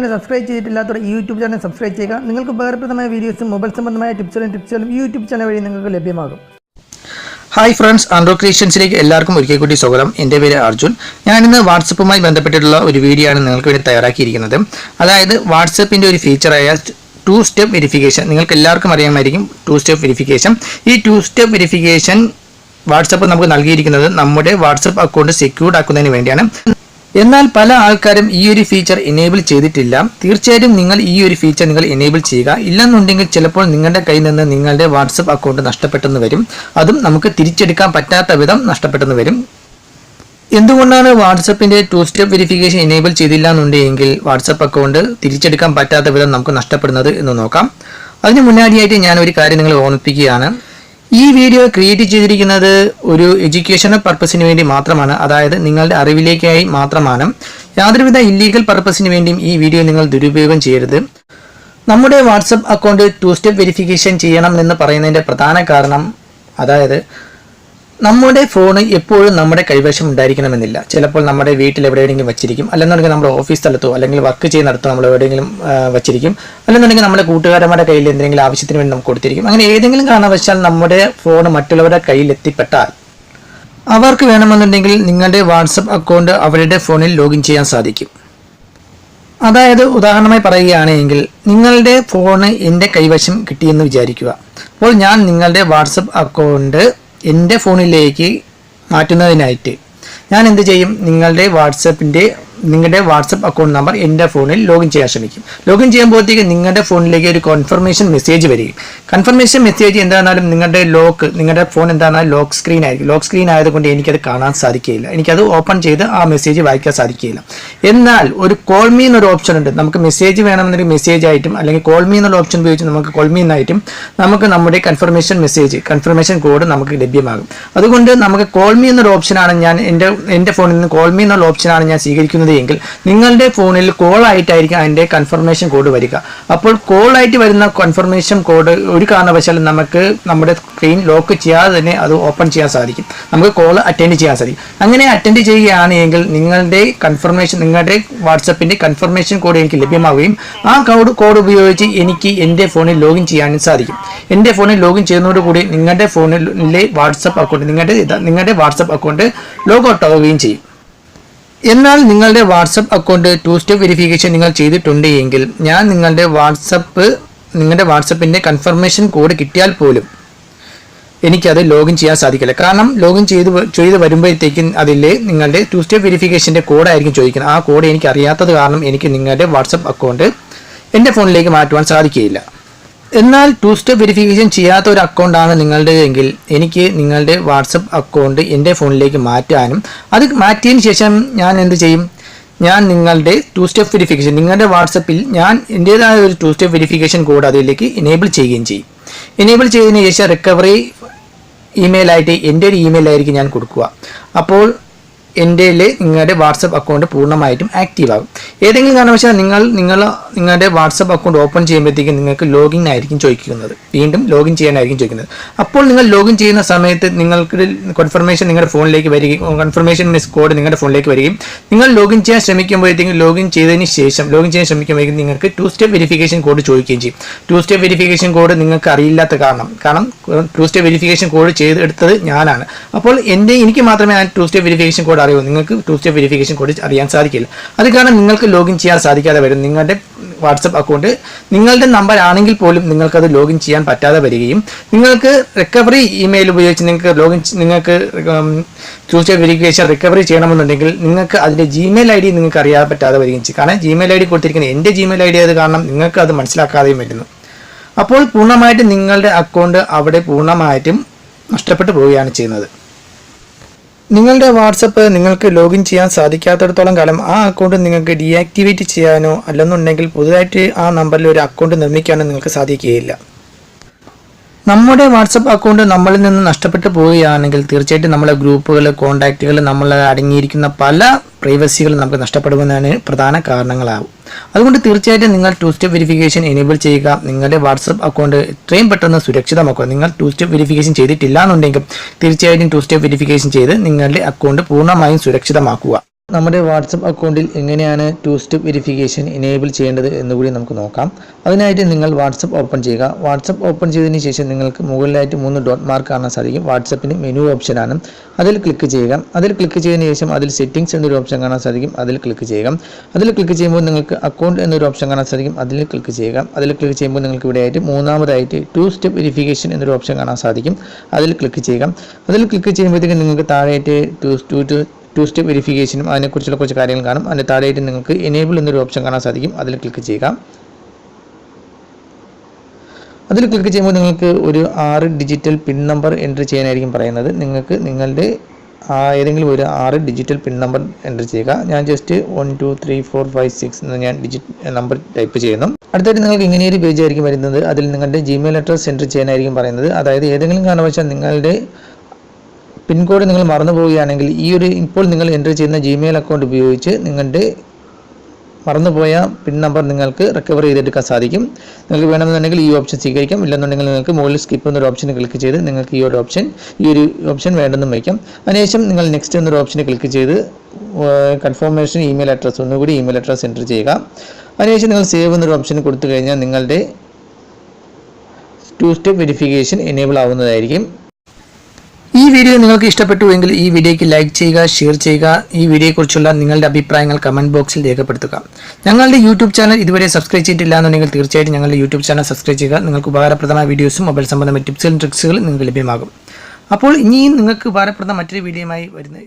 Channel subscribe ചെയ്തിട്ടില്ലാത്തവർ YouTube channel subscribe ചെയ്യുക. നിങ്ങൾക്ക് ഉപകാരപ്രദമായ വീഡിയോസും മൊബൈൽ സംബന്ധമായ ടിപ്സുകളും യൂട്യൂബ് ചാനൽ വഴി നിങ്ങൾക്ക് ലഭ്യമാകും. ഹായ് ഫ്രണ്ട്സ്, ആൻഡ്രോ ക്രിയേഷൻസിലേക്ക് എല്ലാവർക്കും ഒരിക്കൽ കൂടി സ്വാഗതം. എൻ്റെ പേര് അർജുൻ. ഞാനിന്ന് വാട്സപ്പുമായി ബന്ധപ്പെട്ടിട്ടുള്ള ഒരു വീഡിയോ ആണ് നിങ്ങൾക്ക് വേണ്ടി തയ്യാറാക്കിയിരിക്കുന്നത്. അതായത് വാട്സപ്പിൻ്റെ ഒരു ഫീച്ചറായ 2 സ്റ്റെപ്പ് വെരിഫിക്കേഷൻ. നിങ്ങൾക്ക് എല്ലാവർക്കും അറിയാമായിരിക്കും 2 സ്റ്റെപ്പ് വെരിഫിക്കേഷൻ. ഈ 2 സ്റ്റെപ്പ് വെരിഫിക്കേഷൻ വാട്സപ്പ് നമുക്ക് നൽകിയിരിക്കുന്നത് നമ്മുടെ വാട്സപ്പ് അക്കൗണ്ട് സെക്യൂർഡ് ആക്കുന്നതിന് വേണ്ടിയാണ്. എന്നാൽ പല ആൾക്കാരും ഈ ഒരു ഫീച്ചർ എനേബിൾ ചെയ്തിട്ടില്ല. തീർച്ചയായിട്ടും നിങ്ങൾ ഈ ഒരു ഫീച്ചർ നിങ്ങൾ എനേബിൾ ചെയ്യുക. ഇല്ലെന്നുണ്ടെങ്കിൽ ചിലപ്പോൾ നിങ്ങളുടെ കയ്യിൽ നിന്ന് നിങ്ങളുടെ വാട്സപ്പ് അക്കൗണ്ട് നഷ്ടപ്പെട്ടെന്ന് വരും. അതും നമുക്ക് തിരിച്ചെടുക്കാൻ പറ്റാത്ത വിധം നഷ്ടപ്പെട്ടെന്ന് വരും. എന്തുകൊണ്ടാണ് വാട്സപ്പിൻ്റെ 2 സ്റ്റെപ്പ് വെരിഫിക്കേഷൻ എനേബിൾ ചെയ്തില്ല എന്നുണ്ടെങ്കിൽ വാട്സപ്പ് അക്കൗണ്ട് തിരിച്ചെടുക്കാൻ പറ്റാത്ത വിധം നമുക്ക് നഷ്ടപ്പെടുന്നത് എന്ന് നോക്കാം. അതിന് മുന്നാടിയായിട്ട് ഞാൻ ഒരു കാര്യം നിങ്ങൾ ഓർമ്മിപ്പിക്കുകയാണ്. ഈ വീഡിയോ ക്രിയേറ്റ് ചെയ്തിരിക്കുന്നത് ഒരു എഡ്യൂക്കേഷണൽ പർപ്പസിന് വേണ്ടി മാത്രമാണ്. അതായത് നിങ്ങളുടെ അറിവിലേക്കായി മാത്രമാണ്. യാതൊരുവിധ ഇല്ലീഗൽ പർപ്പസിന് വേണ്ടിയും ഈ വീഡിയോ നിങ്ങൾ ദുരുപയോഗം ചെയ്യരുത്. നമ്മുടെ വാട്സപ്പ് അക്കൗണ്ട് 2 സ്റ്റെപ്പ് വെരിഫിക്കേഷൻ ചെയ്യണം എന്ന് പറയുന്നതിൻ്റെ പ്രധാന കാരണം, അതായത് നമ്മുടെ ഫോൺ എപ്പോഴും നമ്മുടെ കൈവശം ഉണ്ടായിരിക്കണമെന്നില്ല. ചിലപ്പോൾ നമ്മുടെ വീട്ടിൽ എവിടെയെങ്കിലും വച്ചിരിക്കും, അല്ലെന്നുണ്ടെങ്കിൽ നമ്മുടെ ഓഫീസ് സ്ഥലത്തോ അല്ലെങ്കിൽ വർക്ക് ചെയ്യുന്നിടത്തോ നമ്മൾ എവിടെയെങ്കിലും വച്ചിരിക്കും, അല്ലെന്നുണ്ടെങ്കിൽ നമ്മുടെ കൂട്ടുകാരന്മാരുടെ കയ്യിൽ എന്തെങ്കിലും ആവശ്യത്തിന് വേണ്ടി നമുക്ക് കൊടുത്തിരിക്കും. അങ്ങനെ ഏതെങ്കിലും കാരണവശാൽ നമ്മുടെ ഫോൺ മറ്റുള്ളവരുടെ കയ്യിൽ എത്തിപ്പെട്ടാൽ അവർക്ക് വേണമെന്നുണ്ടെങ്കിൽ നിങ്ങളുടെ വാട്സപ്പ് അക്കൗണ്ട് അവരുടെ ഫോണിൽ ലോഗിൻ ചെയ്യാൻ സാധിക്കും. അതായത് ഉദാഹരണമായി പറയുകയാണെങ്കിൽ, നിങ്ങളുടെ ഫോണ് എൻ്റെ കൈവശം കിട്ടിയെന്ന് വിചാരിക്കുക. അപ്പോൾ ഞാൻ നിങ്ങളുടെ വാട്സപ്പ് അക്കൗണ്ട് എൻ്റെ ഫോണിലേക്ക് മാറ്റുന്നതിനായിട്ട് ഞാൻ എന്ത് ചെയ്യും? നിങ്ങളുടെ വാട്സപ്പ് അക്കൗണ്ട് നമ്പർ എൻ്റെ ഫോണിൽ ലോഗിൻ ചെയ്യാൻ ശ്രമിക്കും. ലോഗിൻ ചെയ്യുമ്പോഴത്തേക്ക് നിങ്ങളുടെ ഫോണിലേക്ക് ഒരു കൺഫർമേഷൻ മെസ്സേജ് വരികയും, കൺഫർമേഷൻ മെസ്സേജ് എന്താണെന്നാലും നിങ്ങളുടെ ഫോൺ എന്താണെന്നാലും ലോക്ക് സ്ക്രീൻ ആയിരിക്കും. ലോക്ക് സ്ക്രീൻ ആയതുകൊണ്ട് എനിക്കത് കാണാൻ സാധിക്കുകയില്ല. എനിക്കത് ഓപ്പൺ ചെയ്ത് ആ മെസ്സേജ് വായിക്കാൻ സാധിക്കുകയില്ല. എന്നാൽ ഒരു കോൾ മീ എന്നൊരു ഓപ്ഷൻ ഉണ്ട്. നമുക്ക് മെസ്സേജ് വേണമെന്നൊരു മെസ്സേജ് ആയിട്ടും അല്ലെങ്കിൽ കോൾ മീ എന്നുള്ള ഓപ്ഷൻ ഉപയോഗിച്ച് നമുക്ക് കോൾ മീ എന്നായിട്ടും നമുക്ക് നമ്മുടെ കൺഫർമേഷൻ കോഡ് നമുക്ക് ലഭ്യമാകും. അതുകൊണ്ട് നമുക്ക് കോൾ മീ എന്നൊരു ഓപ്ഷനാണ് ഞാൻ എൻ്റെ ഫോണിൽ നിന്ന് കോൾ മീ എന്നുള്ള ഓപ്ഷനാണ് ഞാൻ സ്വീകരിക്കുന്നത് എങ്കിൽ നിങ്ങളുടെ ഫോണിൽ കോൾ ആയിട്ടായിരിക്കും അതിൻ്റെ കൺഫർമേഷൻ കോഡ് വരിക. അപ്പോൾ കോൾ ആയിട്ട് വരുന്ന കൺഫർമേഷൻ കോഡ് ഒരു കാരണവശാലും നമുക്ക് നമ്മുടെ സ്ക്രീൻ ലോക്ക് ചെയ്യാതെ തന്നെ അത് ഓപ്പൺ ചെയ്യാൻ സാധിക്കും. നമുക്ക് കോൾ അറ്റൻഡ് ചെയ്യാൻ സാധിക്കും. അങ്ങനെ അറ്റൻഡ് ചെയ്യുകയാണെങ്കിൽ നിങ്ങളുടെ വാട്സപ്പിൻ്റെ കൺഫർമേഷൻ കോഡ് എനിക്ക് ലഭ്യമാവുകയും ആ കോഡ് ഉപയോഗിച്ച് എനിക്ക് എൻ്റെ ഫോണിൽ ലോഗിൻ ചെയ്യാനും സാധിക്കും. എൻ്റെ ഫോണിൽ ലോഗിൻ ചെയ്യുന്നതോടുകൂടി നിങ്ങളുടെ ഫോണിലെ വാട്സപ്പ് അക്കൗണ്ട് നിങ്ങളുടെ വാട്സപ്പ് അക്കൗണ്ട് ലോഗ് ഔട്ട് ആവുകയും ചെയ്യും. എന്നാൽ നിങ്ങളുടെ വാട്സപ്പ് അക്കൗണ്ട് 2 സ്റ്റെപ്പ് വെരിഫിക്കേഷൻ നിങ്ങൾ ചെയ്തിട്ടുണ്ട് എങ്കിൽ ഞാൻ നിങ്ങളുടെ വാട്സപ്പിൻ്റെ കൺഫർമേഷൻ കോഡ് കിട്ടിയാൽ പോലും എനിക്കത് ലോഗിൻ ചെയ്യാൻ സാധിക്കില്ല. കാരണം ലോഗിൻ ചെയ്ത് വരുമ്പോഴത്തേക്കും അതിൽ നിങ്ങളുടെ 2 സ്റ്റെപ്പ് വെരിഫിക്കേഷൻ്റെ കോഡായിരിക്കും ചോദിക്കുന്നത്. ആ കോഡ് എനിക്ക് അറിയാത്തത് കാരണം എനിക്ക് നിങ്ങളുടെ വാട്സപ്പ് അക്കൗണ്ട് എൻ്റെ ഫോണിലേക്ക് മാറ്റുവാൻ സാധിക്കുകയില്ല. എന്നാൽ 2 സ്റ്റെപ്പ് വെരിഫിക്കേഷൻ ചെയ്യാത്ത ഒരു അക്കൗണ്ടാണ് നിങ്ങളുടെ എങ്കിൽ എനിക്ക് നിങ്ങളുടെ വാട്സപ്പ് അക്കൗണ്ട് എൻ്റെ ഫോണിലേക്ക് മാറ്റാനും അത് മാറ്റിയതിന് ശേഷം ഞാൻ എന്ത് ചെയ്യും? ഞാൻ നിങ്ങളുടെ 2 സ്റ്റെപ്പ് വെരിഫിക്കേഷൻ നിങ്ങളുടെ വാട്സപ്പിൽ ഞാൻ എൻ്റേതായ ഒരു 2 സ്റ്റെപ്പ് വെരിഫിക്കേഷൻ കോഡ് അതിലേക്ക് എനേബിൾ ചെയ്യുകയും ചെയ്യും. എനേബിൾ ചെയ്തതിന് ശേഷം റിക്കവറി ഇമെയിലായിട്ട് എൻ്റെ ഒരു ഇമെയിലായിരിക്കും ഞാൻ കൊടുക്കുക. അപ്പോൾ നിങ്ങളുടെ വാട്സപ്പ് അക്കൗണ്ട് പൂർണ്ണമായിട്ടും ആക്റ്റീവ് ആകും. ഏതെങ്കിലും കാരണവശാൽ നിങ്ങളുടെ വാട്സപ്പ് അക്കൗണ്ട് ഓപ്പൺ ചെയ്യുമ്പോഴത്തേക്കും നിങ്ങൾക്ക് ലോഗിൻ ആയിരിക്കും ചോദിക്കുന്നത്. വീണ്ടും ലോഗിൻ ചെയ്യാനായിരിക്കും ചോദിക്കുന്നത്. അപ്പോൾ നിങ്ങൾ ലോഗിൻ ചെയ്യുന്ന സമയത്ത് നിങ്ങൾക്ക് കൺഫർമേഷൻ നിങ്ങളുടെ ഫോണിലേക്ക് വരികയും കൺഫർമേഷൻ കോഡ് നിങ്ങളുടെ ഫോണിലേക്ക് വരികയും നിങ്ങൾ ലോഗിൻ ചെയ്യാൻ ശ്രമിക്കുമ്പോഴത്തേക്കും ലോഗിൻ ചെയ്യാൻ ശ്രമിക്കുമ്പോഴേക്കും നിങ്ങൾക്ക് 2 സ്റ്റെപ്പ് വെരിഫിക്കേഷൻ കോഡ് ചോദിക്കുകയും ചെയ്യും. 2 സ്റ്റെപ്പ് വെരിഫിക്കേഷൻ കോഡ് നിങ്ങൾക്ക് അറിയില്ലാത്ത കാരണം 2 സ്റ്റെപ്പ് വെരിഫിക്കേഷൻ കോഡ് ചെയ്തെടുത്തത് ഞാനാണ്. അപ്പോൾ എനിക്ക് മാത്രമേ ആ 2 സ്റ്റെപ്പ് വെരിഫിക്കേഷൻ കോഡ് അറിയൂ. നിങ്ങൾക്ക് 2 സ്റ്റെപ്പ് വെരിഫിക്കേഷൻ കോഡ് അറിയാൻ സാധിക്കില്ല. അത് കാരണം നിങ്ങൾക്ക് ലോഗിൻ ചെയ്യാൻ സാധിക്കാതെ വരും. നിങ്ങളുടെ വാട്സപ്പ് അക്കൗണ്ട് നിങ്ങളുടെ നമ്പർ ആണെങ്കിൽ പോലും നിങ്ങൾക്കത് ലോഗിൻ ചെയ്യാൻ പറ്റാതെ വരികയും നിങ്ങൾക്ക് റിക്കവറി ഇമെയിൽ ഉപയോഗിച്ച് നിങ്ങൾക്ക് 2 സ്റ്റെപ്പ് വെരിഫിക്കേഷൻ റിക്കവറി ചെയ്യണമെന്നുണ്ടെങ്കിൽ നിങ്ങൾക്ക് അതിൻ്റെ ജിമെയിൽ ID നിങ്ങൾക്ക് അറിയാൻ പറ്റാതെ വരികയും ചെയ്യും. കാരണം ജിമെയിൽ ID കൊടുത്തിരിക്കുന്നത് എൻ്റെ ജിമെയിൽ ID ആയത് കാരണം നിങ്ങൾക്ക് അത് മനസ്സിലാക്കാതെയും വരുന്നു. അപ്പോൾ പൂർണ്ണമായിട്ടും നിങ്ങളുടെ അക്കൗണ്ട് അവിടെ പൂർണ്ണമായിട്ടും നഷ്ടപ്പെട്ടു പോവുകയാണ് ചെയ്യുന്നത്. നിങ്ങളുടെ വാട്സപ്പ് നിങ്ങൾക്ക് ലോഗിൻ ചെയ്യാൻ സാധിക്കാത്തിടത്തോളം കാലം ആ അക്കൗണ്ട് നിങ്ങൾക്ക് ഡീആക്ടിവേറ്റ് ചെയ്യാനോ അല്ലെന്നുണ്ടെങ്കിൽ പുതുതായിട്ട് ആ നമ്പറിൽ ഒരു അക്കൗണ്ട് നിർമ്മിക്കാനോ നിങ്ങൾക്ക് സാധിക്കുകയില്ല. നമ്മുടെ വാട്സപ്പ് അക്കൗണ്ട് നമ്മളിൽ നിന്ന് നഷ്ടപ്പെട്ടു പോവുകയാണെങ്കിൽ തീർച്ചയായിട്ടും നമ്മളെ ഗ്രൂപ്പുകൾ, കോൺടാക്റ്റുകൾ, നമ്മൾ അടങ്ങിയിരിക്കുന്ന പല പ്രൈവസികൾ നമുക്ക് നഷ്ടപ്പെടുമെന്നാണ് പ്രധാന കാരണങ്ങളാവും. അതുകൊണ്ട് തീർച്ചയായിട്ടും നിങ്ങൾ 2 സ്റ്റെപ്പ് വെരിഫിക്കേഷൻ എനേബിൾ ചെയ്യുക. നിങ്ങളുടെ വാട്സപ്പ് അക്കൗണ്ട് എത്രയും പെട്ടെന്ന് സുരക്ഷിതമാക്കുക. നിങ്ങൾ 2 സ്റ്റെപ്പ് വെരിഫിക്കേഷൻ ചെയ്തിട്ടില്ല എന്നുണ്ടെങ്കിൽ തീർച്ചയായിട്ടും 2 സ്റ്റെപ്പ് വെരിഫിക്കേഷൻ ചെയ്ത് നിങ്ങളുടെ അക്കൗണ്ട് പൂർണ്ണമായും സുരക്ഷിതമാക്കുക. നമ്മുടെ വാട്സപ്പ് അക്കൗണ്ടിൽ എങ്ങനെയാണ് 2 സ്റ്റെപ്പ് വെരിഫിക്കേഷൻ എനേബിൾ ചെയ്യേണ്ടത് എന്നുകൂടി നമുക്ക് നോക്കാം. അതിനായിട്ട് നിങ്ങൾ വാട്സപ്പ് ഓപ്പൺ ചെയ്യുക. വാട്സപ്പ് ഓപ്പൺ ചെയ്തതിന് ശേഷം നിങ്ങൾക്ക് മുകളിലായിട്ട് 3 ഡോട്ട് മാർക്ക് കാണാൻ സാധിക്കും. വാട്സപ്പിന് മെനു ഓപ്ഷനാണ്. അതിൽ ക്ലിക്ക് ചെയ്യുക. അതിൽ ക്ലിക്ക് ചെയ്തതിന് ശേഷം അതിൽ സെറ്റിംഗ്സ് എന്നൊരു ഓപ്ഷൻ കാണാൻ സാധിക്കും. അതിൽ ക്ലിക്ക് ചെയ്യുക. അതിൽ ക്ലിക്ക് ചെയ്യുമ്പോൾ നിങ്ങൾക്ക് അക്കൗണ്ട് എന്നൊരു ഓപ്ഷൻ കാണാൻ സാധിക്കും. അതിൽ ക്ലിക്ക് ചെയ്യുക. അതിൽ ക്ലിക്ക് ചെയ്യുമ്പോൾ നിങ്ങൾക്ക് ഇവിടെയായിട്ട് മൂന്നാമതായിട്ട് 2 സ്റ്റെപ്പ് വെരിഫിക്കേഷൻ എന്നൊരു ഓപ്ഷൻ കാണാൻ സാധിക്കും. അതിൽ ക്ലിക്ക് ചെയ്യുക. അതിൽ ക്ലിക്ക് ചെയ്യുമ്പോഴത്തേക്കും നിങ്ങൾക്ക് താഴെയായിട്ട് 2 സ്റ്റെപ്പ് വെരിഫിക്കേഷനും അതിനെക്കുറിച്ചുള്ള കുറച്ച് കാര്യങ്ങൾ കാണും. അതിൻ്റെ താഴെയായിട്ട് നിങ്ങൾക്ക് എനേബിൾ എന്നൊരു ഓപ്ഷൻ കാണാൻ സാധിക്കും. അതിൽ ക്ലിക്ക് ചെയ്യുക. അതിൽ ക്ലിക്ക് ചെയ്യുമ്പോൾ നിങ്ങൾക്ക് ഒരു 6 ഡിജിറ്റൽ പിൻ നമ്പർ എൻ്റർ ചെയ്യാനായിരിക്കും പറയുന്നത്. നിങ്ങൾക്ക് നിങ്ങളുടെ ഏതെങ്കിലും ഒരു 6 ഡിജിറ്റൽ പിൻ നമ്പർ എൻ്റർ ചെയ്യുക. ഞാൻ ജസ്റ്റ് 1 2 3 4 5 6 എന്ന് ഞാൻ നമ്പർ ടൈപ്പ് ചെയ്യുന്നു. അടുത്തായിട്ട് നിങ്ങൾക്ക് ഇങ്ങനെയൊരു പേജ് ആയിരിക്കും വരുന്നത്. അതിൽ നിങ്ങളുടെ ജിമെയിൽ അഡ്രസ് എൻ്റർ ചെയ്യാനായിരിക്കും പറയുന്നത്. അതായത് ഏതെങ്കിലും കാരണവശാൽ നിങ്ങളുടെ പിൻകോഡ് നിങ്ങൾ മറന്നു പോവുകയാണെങ്കിൽ ഇപ്പോൾ നിങ്ങൾ എൻ്റർ ചെയ്യുന്ന ജിമെയിൽ അക്കൗണ്ട് ഉപയോഗിച്ച് നിങ്ങളുടെ മറന്നുപോയ പിൻ നമ്പർ നിങ്ങൾക്ക് റിക്കവർ ചെയ്തെടുക്കാൻ സാധിക്കും. നിങ്ങൾക്ക് വേണമെന്നുണ്ടെങ്കിൽ ഈ ഓപ്ഷൻ സ്വീകരിക്കാം. ഇല്ലെന്നുണ്ടെങ്കിൽ നിങ്ങൾക്ക് മുകളിൽ സ്കിപ്പ് എന്നൊരു ഓപ്ഷൻ ക്ലിക്ക് ചെയ്ത് നിങ്ങൾക്ക് ഈ ഒരു ഓപ്ഷൻ വേണ്ടെന്നും വയ്ക്കാം. അതിനുശേഷം നിങ്ങൾ നെക്സ്റ്റ് എന്നൊരു ഓപ്ഷന് ക്ലിക്ക് ചെയ്ത് കൺഫർമേഷൻ ഇമെയിൽ അഡ്രസ്സ് ഒന്നുകൂടി ഇമെയിൽ അഡ്രസ്സ് എൻ്റർ ചെയ്യുക. അതിനുശേഷം നിങ്ങൾ സേവ് എന്നൊരു ഓപ്ഷൻ കൊടുത്തു കഴിഞ്ഞാൽ നിങ്ങളുടെ 2 സ്റ്റെപ്പ് വെരിഫിക്കേഷൻ എനേബിൾ ആവുന്നതായിരിക്കും. ഈ വീഡിയോ നിങ്ങൾക്ക് ഇഷ്ടപ്പെട്ടു എങ്കിൽ ഈ വീഡിയോയ്ക്ക് ലൈക്ക് ചെയ്യുക, ഷെയർ ചെയ്യുക. ഈ വീഡിയോയെക്കുറിച്ചുള്ള നിങ്ങളുടെ അഭിപ്രായങ്ങൾ കമൻറ്റ് ബോക്സിൽ രേഖപ്പെടുത്തുക. ഞങ്ങളുടെ യൂട്യൂബ് ചാനൽ ഇതുവരെ സബ്സ്ക്രൈബ് ചെയ്തിട്ടില്ല എന്നുണ്ടെങ്കിൽ തീർച്ചയായിട്ടും ഞങ്ങളുടെ യൂട്യൂബ് ചാനൽ സബ്സ്ക്രൈബ് ചെയ്യുക. നിങ്ങൾക്ക് ഉപകാരപ്രദമായ വീഡിയോസും മൊബൈൽ സംബന്ധമായ ടിപ്സുകളും ട്രിക്സുകളും നിങ്ങൾക്ക് ലഭ്യമാകും. അപ്പോൾ ഇനിയും നിങ്ങൾക്ക് ഉപകാരപ്രദമായ മറ്റൊരു വീഡിയോയുമായി വരുന്നത്